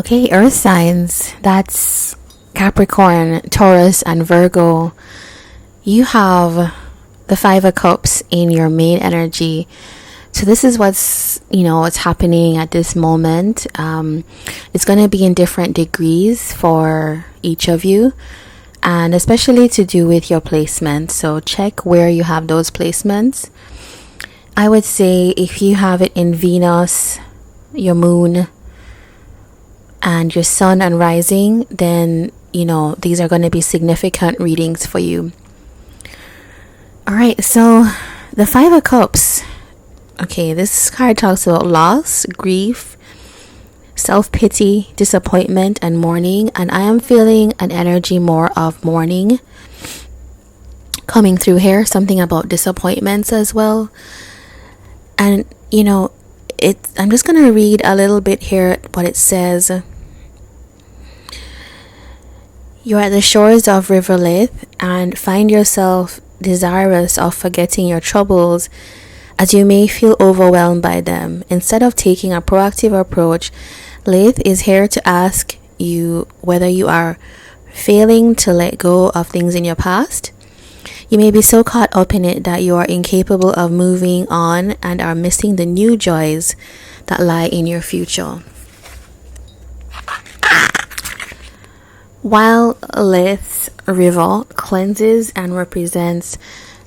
Okay, earth signs, that's Capricorn, Taurus, and Virgo. You have the Five of Cups in your main energy. So this is what's happening at this moment. It's going to be in different degrees for each of you, and especially to do with your placement. So check where you have those placements. I would say if you have it in Venus, your moon, and your sun and rising, then these are going to be significant readings for you. All right, so the Five of Cups. Okay, this card talks about loss, grief, self-pity, disappointment, and mourning. And I am feeling an energy more of mourning coming through here. Something about disappointments as well. And I'm just going to read a little bit here what it says. You're at the shores of River Lith and find yourself desirous of forgetting your troubles, as you may feel overwhelmed by them. Instead of taking a proactive approach, Lith is here to ask you whether you are failing to let go of things in your past. You may be so caught up in it that you are incapable of moving on and are missing the new joys that lie in your future. While Lith's river cleanses and represents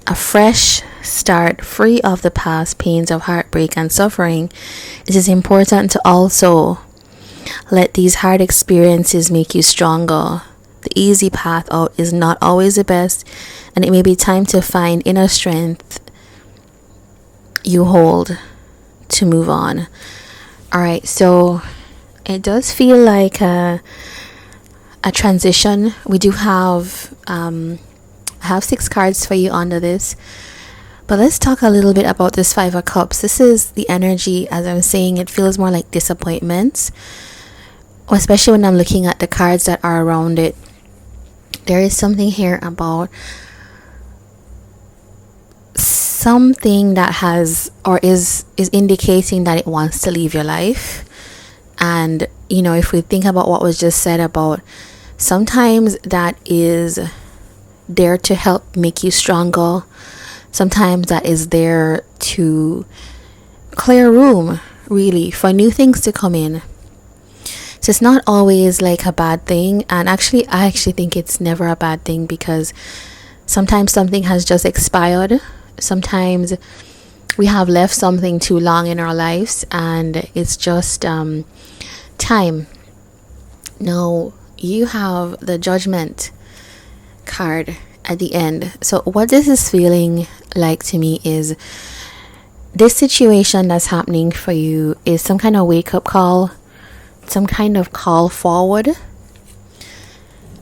a fresh start free of the past pains of heartbreak and suffering, it is important to also let these hard experiences make you stronger. The easy path out is not always the best, and it may be time to find inner strength you hold to move on. Alright, so it does feel like a transition. We do have I have 6 cards for you under this, but let's talk a little bit about this Five of Cups. This is the energy, as I'm saying, it feels more like disappointments, especially when I'm looking at the cards that are around it. There is something here about something that has or is indicating that it wants to leave your life. And if we think about what was just said about, sometimes that is there to help make you stronger. Sometimes that is there to clear room, really, for new things to come in. So it's not always like a bad thing. And I actually think it's never a bad thing, because sometimes something has just expired. Sometimes we have left something too long in our lives, and it's just time. Now you have the Judgment card at the end. So what this is feeling like to me is this situation that's happening for you is some kind of wake-up call, some kind of call forward.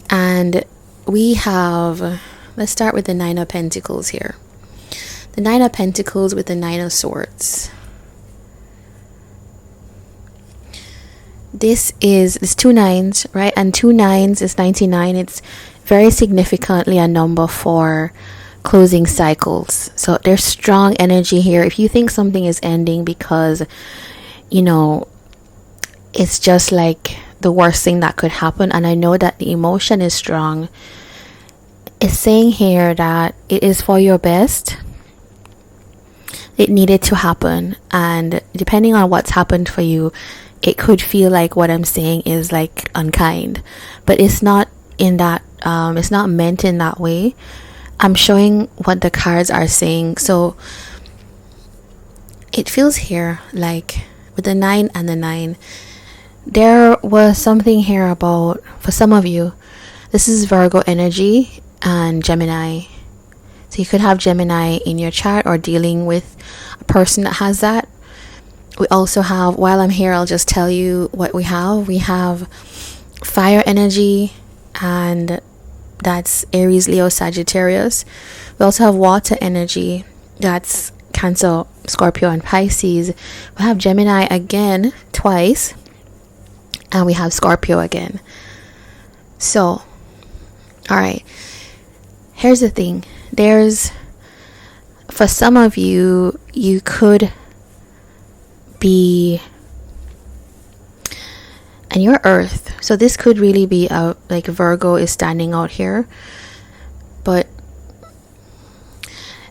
And let's start with the Nine of Pentacles here. The Nine of Pentacles with the Nine of Swords. It's 2 nines, right? And 2 nines is 99. It's very significantly a number for closing cycles. So there's strong energy here. If you think something is ending because it's just like the worst thing that could happen, and I know that the emotion is strong, it's saying here that it is for your best. It needed to happen, and depending on what's happened for you, it could feel like what I'm saying is like unkind, but it's not in that it's not meant in that way. I'm showing what the cards are saying. So it feels here like with the 9 and the 9, there was something here about, for some of you, this is Virgo energy and Gemini. So you could have Gemini in your chart or dealing with a person that has that. We also have, while I'm here, I'll just tell you what we have. We have fire energy, and that's Aries, Leo, Sagittarius. We also have water energy, that's Cancer, Scorpio, and Pisces. We have Gemini again twice, and we have Scorpio again. So, all right, here's the thing. For some of you, you could be and your earth. So this could really be a, like, Virgo is standing out here, but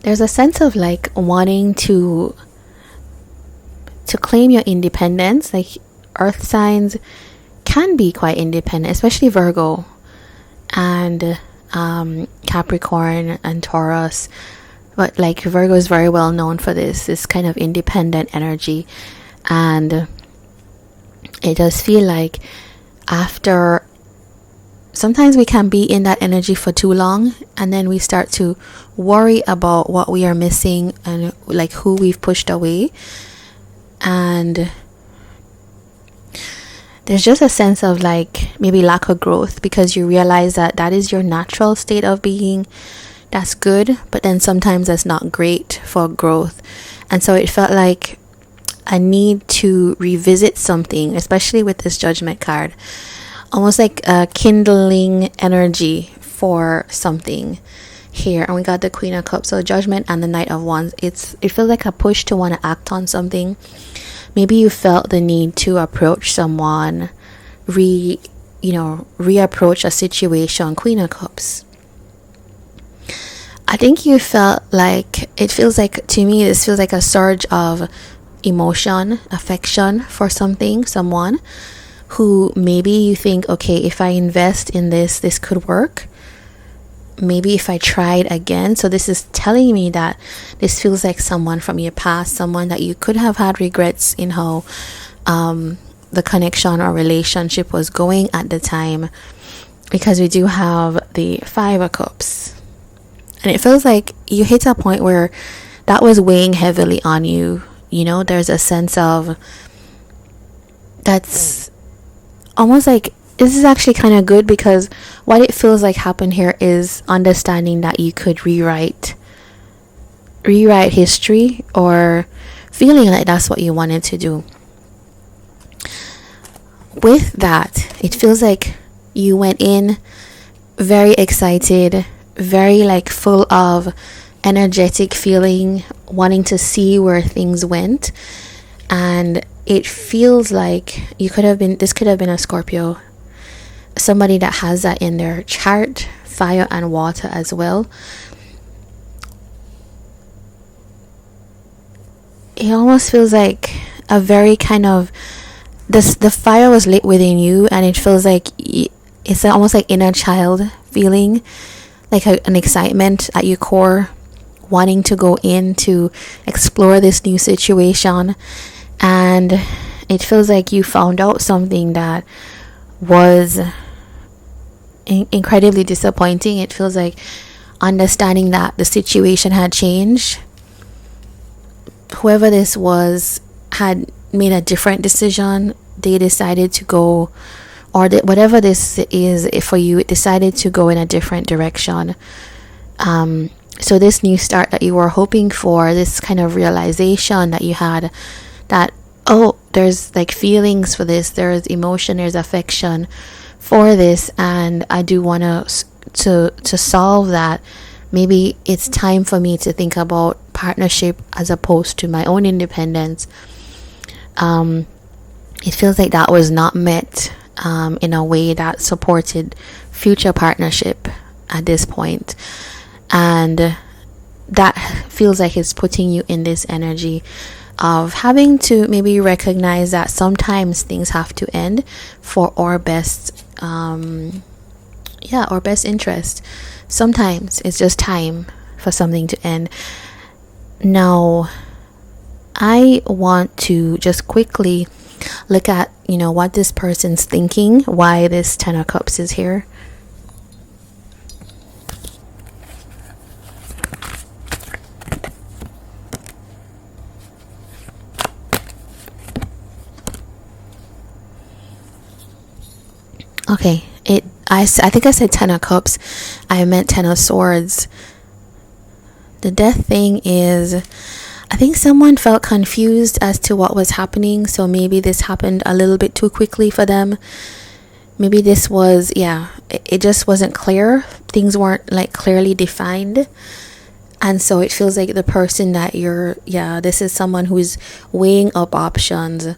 there's a sense of like wanting to claim your independence. Like, earth signs can be quite independent, especially Virgo and Capricorn and Taurus. But like, Virgo is very well known for this kind of independent energy, and it does feel like after, sometimes we can be in that energy for too long, and then we start to worry about what we are missing and like who we've pushed away. And there's just a sense of like maybe lack of growth, because you realize that that is your natural state of being. That's good, but then sometimes that's not great for growth. And so it felt like a need to revisit something, especially with this Judgment card, almost like a kindling energy for something here. And we got the Queen of Cups, so Judgment and the Knight of Wands. It feels like a push to want to act on something. Maybe you felt the need to approach someone, reapproach a situation. Queen of Cups. I think you felt like, it feels like, to me, this feels like a surge of emotion, affection for someone who maybe you think, okay, if I invest in this could work. Maybe if I tried again. So this is telling me that this feels like someone from your past, someone that you could have had regrets in how the connection or relationship was going at the time, because we do have the Five of Cups. And it feels like you hit a point where that was weighing heavily on you. You know, there's a sense of, that's almost like, this is actually kind of good, because what it feels like happened here is understanding that you could rewrite history, or feeling like that's what you wanted to do. With that, it feels like you went in very excited, very like full of energetic feeling, wanting to see where things went. And it feels like this could have been a Scorpio, somebody that has that in their chart, fire and water as well. It almost feels like a very kind of, the fire was lit within you, and it feels like it's almost like inner child feeling, like an excitement at your core, wanting to go in to explore this new situation. And it feels like you found out something that was incredibly disappointing. It feels like understanding that the situation had changed. Whoever this was had made a different decision. They decided to go, or whatever this is for you, it decided to go in a different direction. So this new start that you were hoping for, this kind of realization that you had, that, oh, there's like feelings for this, there's emotion, there's affection for this, and I do want to solve that. Maybe it's time for me to think about partnership as opposed to my own independence. It feels like that was not met in a way that supported future partnership at this point. And that feels like it's putting you in this energy of having to maybe recognize that sometimes things have to end for our best our best interest. Sometimes it's just time for something to end. Now, I want to just quickly look at, what this person's thinking, why this Ten of Cups is here. Okay, I think I said Ten of Cups. I meant Ten of Swords. The Death thing is, I think someone felt confused as to what was happening. So maybe this happened a little bit too quickly for them. Maybe this was, it just wasn't clear. Things weren't like clearly defined. And so it feels like the person that this is someone who's weighing up options.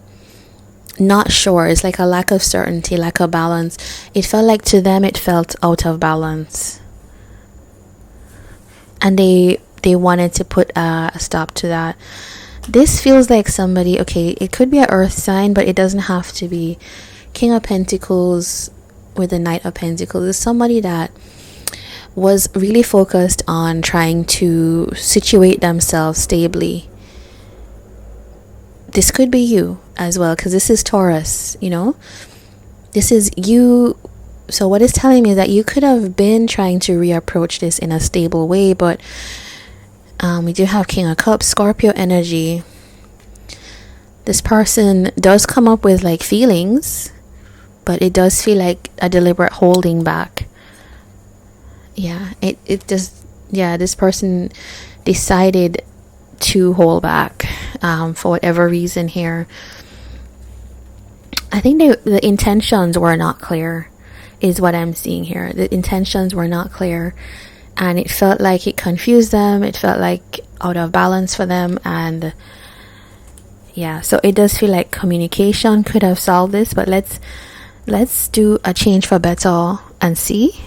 not sure. It's like a lack of certainty, lack of balance. It felt like to them it felt out of balance, and they wanted to put a stop to that. This feels like somebody, okay, it could be an earth sign, but it doesn't have to be. King of Pentacles with the Knight of Pentacles is somebody that was really focused on trying to situate themselves stably. This could be you as well, because this is Taurus, you know, this is you. So what it's telling me is that you could have been trying to reapproach this in a stable way, but we do have King of Cups, Scorpio energy. This person does come up with like feelings, but it does feel like a deliberate holding back. Yeah, it just, yeah, this person decided to hold back for whatever reason here. I think the intentions were not clear, is what I'm seeing here. The intentions were not clear, and it felt like it confused them. It felt like out of balance for them, and yeah, so it does feel like communication could have solved this. But let's do a change for better and see.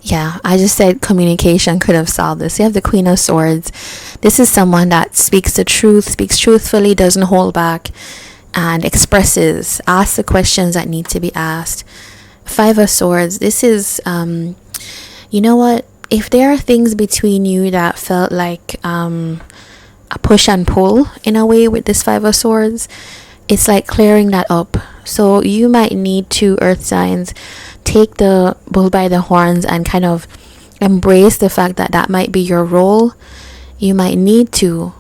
Yeah, I just said communication could have solved this. You have the Queen of Swords. This is someone that speaks the truth, speaks truthfully, doesn't hold back, and expresses, asks the questions that need to be asked. Five of Swords. This is, you know what? If there are things between you that felt like a push and pull in a way with this Five of Swords, it's like clearing that up. So you might need to, earth signs, take the bull by the horns and kind of embrace the fact that that might be your role. You might need to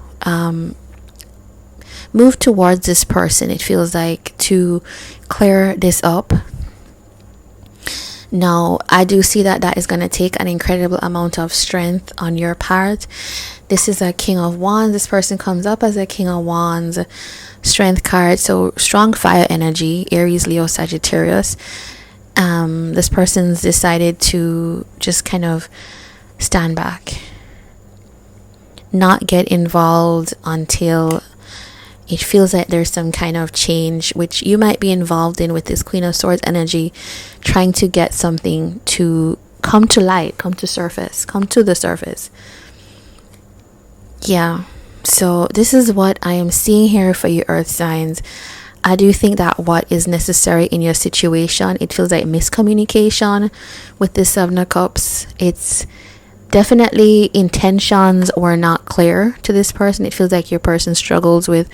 move towards this person, it feels like, to clear this up. Now, I do see that that is going to take an incredible amount of strength on your part. This is a King of Wands. This person comes up as a King of Wands strength card. So strong fire energy, Aries, Leo, Sagittarius. This person's decided to just kind of stand back, not get involved until it feels like there's some kind of change, which you might be involved in with this Queen of Swords energy, trying to get something to come to light, come to the surface. Yeah, so this is what I am seeing here for you, earth signs. I do think that what is necessary in your situation, it feels like miscommunication with this Seven of Cups. It's definitely intentions were not clear to this person. It feels like your person struggles with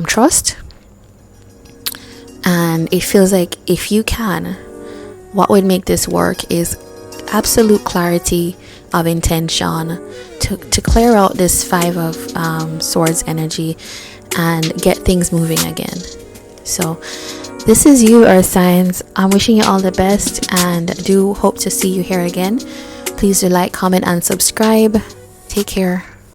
trust, and it feels like if you can, what would make this work is absolute clarity of intention to clear out this Five of Swords energy and get things moving again. So this is you, earth signs. I'm wishing you all the best and do hope to see you here again. Please do like, comment, and subscribe. Take care.